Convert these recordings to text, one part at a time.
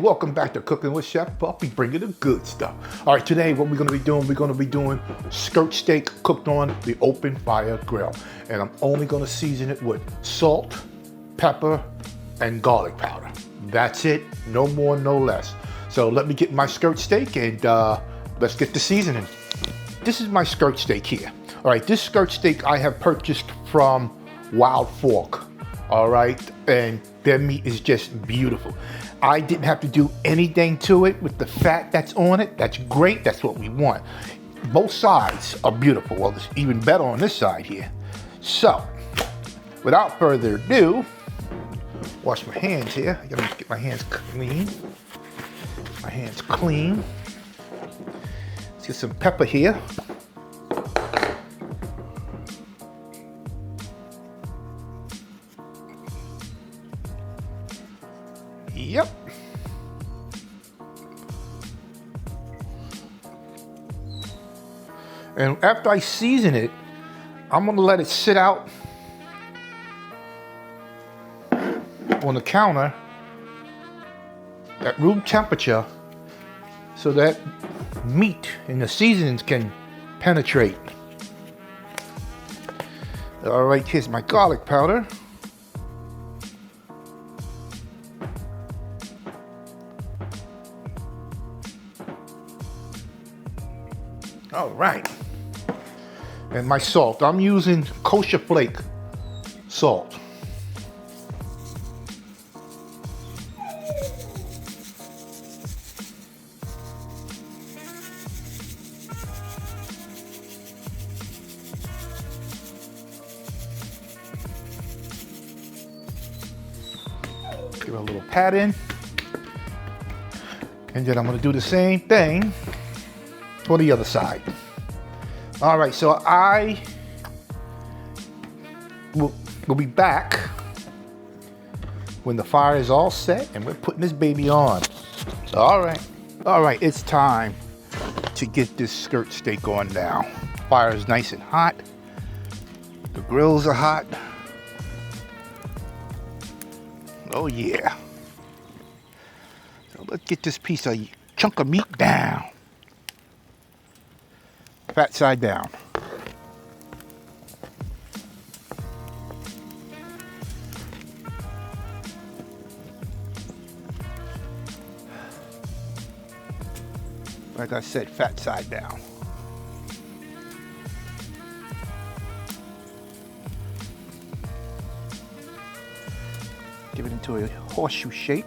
welcome back to Cooking with Chef Puppy, bringing the good stuff. All right, today what we're gonna be doing, skirt steak cooked on the open fire grill. And I'm only gonna season it with salt, pepper, and garlic powder. That's it, no more, no less. So let me get my skirt steak and let's get the seasoning. This is my skirt steak here. All right, this skirt steak I have purchased from Wild Fork. All right, and their meat is just beautiful. I didn't have to do anything to it with the fat that's on it. That's great, that's what we want. Both sides are beautiful. Well, it's even better on this side here. So, without further ado, wash my hands here. I gotta get my hands clean. My hands clean. Let's get some pepper here. Yep. And after I season it, I'm gonna let it sit out on the counter at room temperature so that meat and the seasonings can penetrate. All right, here's my garlic powder. All right, and my salt. I'm using kosher flake salt. Give it a little pat in, and then I'm going to do the same thing for the other side. All right, so I will be back when the fire is all set and we're putting this baby on. All right, it's time to get this skirt steak on now. Fire is nice and hot. The grills are hot. Oh yeah. So let's get this piece of chunk of meat down. Fat side down. Like I said, fat side down. Give it into a horseshoe shape.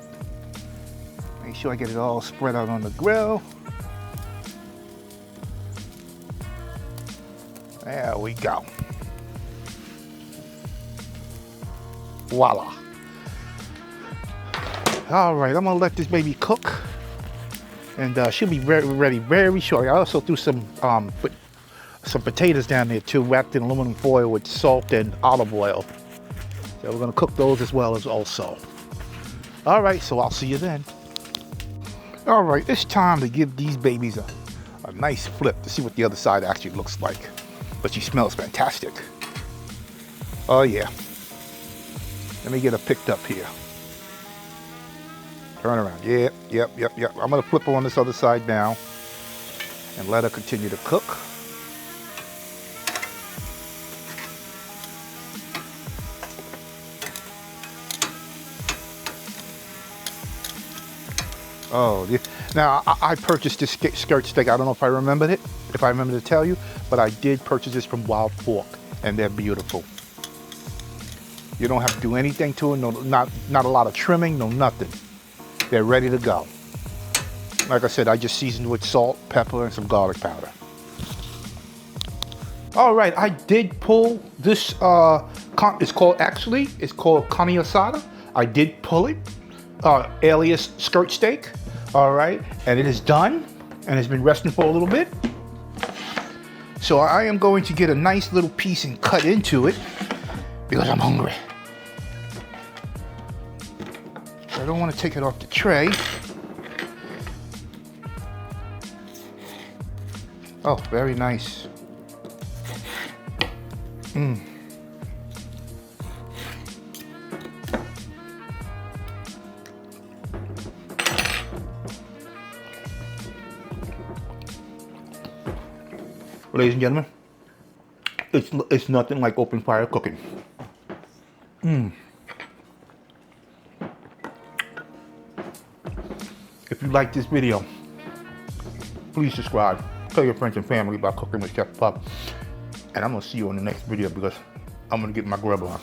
Make sure I get it all spread out on the grill. There we go. Voila. All right, I'm gonna let this baby cook, and she'll be ready very shortly. I also threw some potatoes down there too, wrapped in aluminum foil with salt and olive oil. So we're gonna cook those as well as also. All right, so I'll see you then. All right, it's time to give these babies a nice flip to see what the other side actually looks like. But she smells fantastic. Oh yeah. Let me get her picked up here. Turn around. Yep. I'm gonna flip her on this other side now and let her continue to cook. Oh, now I purchased this skirt steak. I don't know if I remembered it, if I remember to tell you, but I did purchase this from Wild Fork, and they're beautiful. You don't have to do anything to it, not a lot of trimming, no nothing. They're ready to go. Like I said, I just seasoned with salt, pepper, and some garlic powder. All right, I did pull this, it's called carne asada. I did pull it, alias skirt steak. All right, and it is done, and it's been resting for a little bit. So I am going to get a nice little piece and cut into it because I'm hungry. I don't want to take it off the tray. Oh, very nice. ladies and gentlemen, it's nothing like open fire cooking. If you like this video, please subscribe. Tell your friends and family about cooking with Chef Pup. And I'm gonna see you on the next video because I'm gonna get my grub on.